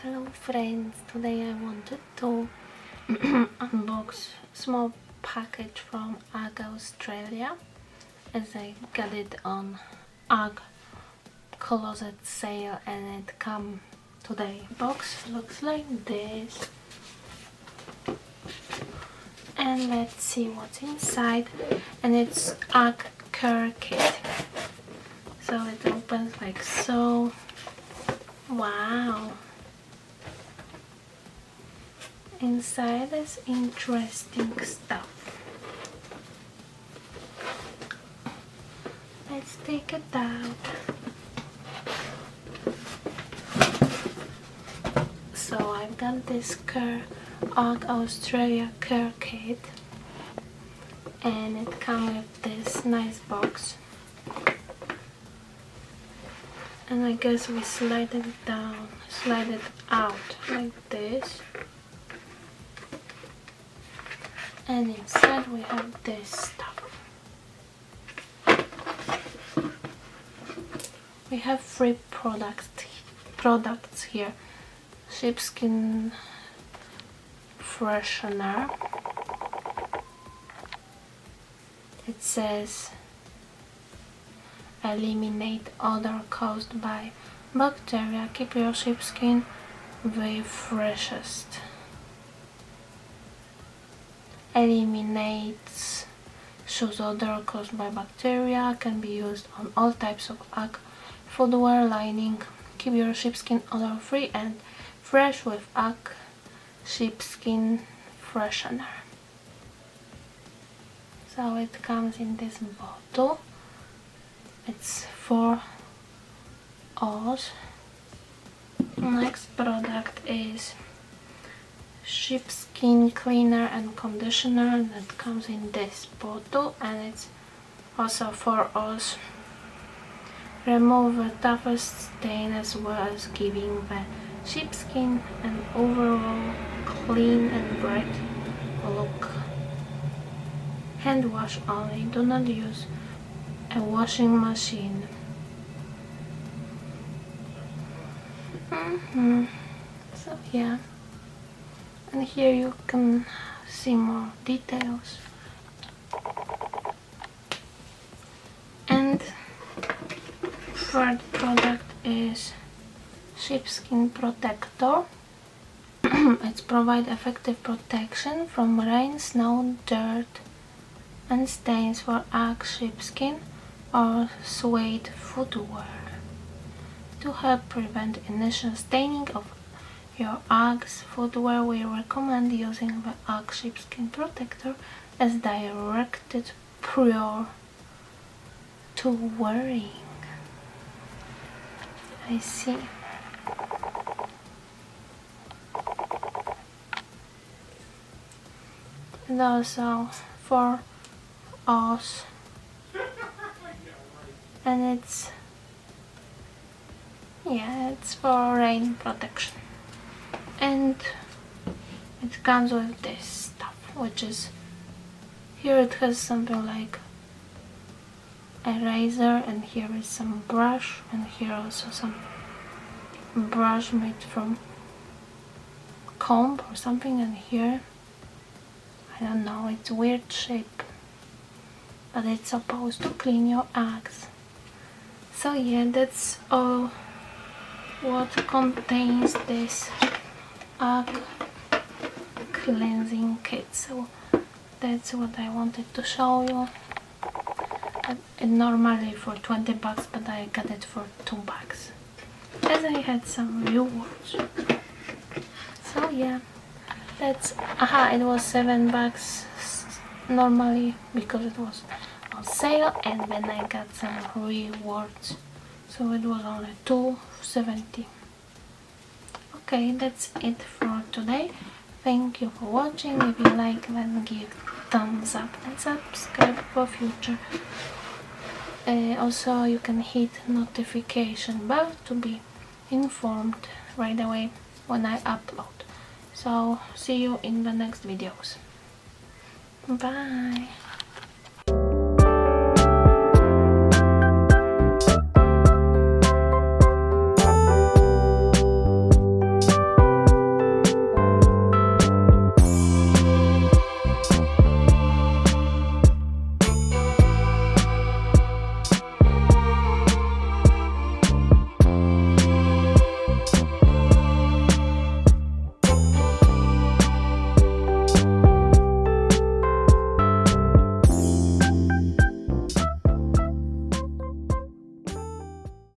Hello friends, today I wanted to unbox small package from Ugg Australia, as I got it on Ugg closet sale and it come today. Box looks like this, and let's see what's inside. And it's Ugg Care Kit, so it opens like so. Wow, inside is interesting stuff. Let's take it out. So I've got this Ugg Australia Care Kit, and it comes with this nice box. And I guess we slide it down, slide it out like this. And inside we have this stuff. We have 3 products here. Sheepskin freshener. It says eliminate odor caused by bacteria, keep your sheepskin the freshest. Eliminates shoes odor caused by bacteria, can be used on all types of Ugg footwear lining. Keep your sheepskin odor free and fresh with Ugg sheepskin freshener. So it comes in this bottle. It's for us. Next product is sheepskin cleaner and conditioner that comes in this bottle, and it's also for us. Remove the toughest stain as well as giving the sheepskin an overall clean and bright look. Hand wash only, do not use a washing machine. So yeah, and here you can see more details. And third product is sheepskin protector. It's provide effective protection from rain, snow, dirt and stains for Ugg sheepskin or suede footwear. To help prevent initial staining of your Ugg's footwear, we recommend using the Ugg sheepskin protector as directed prior to wearing. I see. And also for us, and it's for rain protection. And it comes with this stuff, which is, here it has something like a razor, and here is some brush, and here also some brush made from comb or something, and here I don't know, it's weird shape, but it's supposed to clean your Uggs. So yeah, that's all what contains this Ugg cleansing kit. So that's what I wanted to show you. It normally for 20 bucks, but I got it for 2 bucks as I had some rewards. So yeah, that's it was 7 bucks normally because it was on sale, and then I got some rewards, so it was only $2.70. Okay, that's it for today. Thank you for watching. If you like, then give thumbs up and subscribe for future. Also you can hit notification bell to be informed right away when I upload. So see you in the next videos. Bye.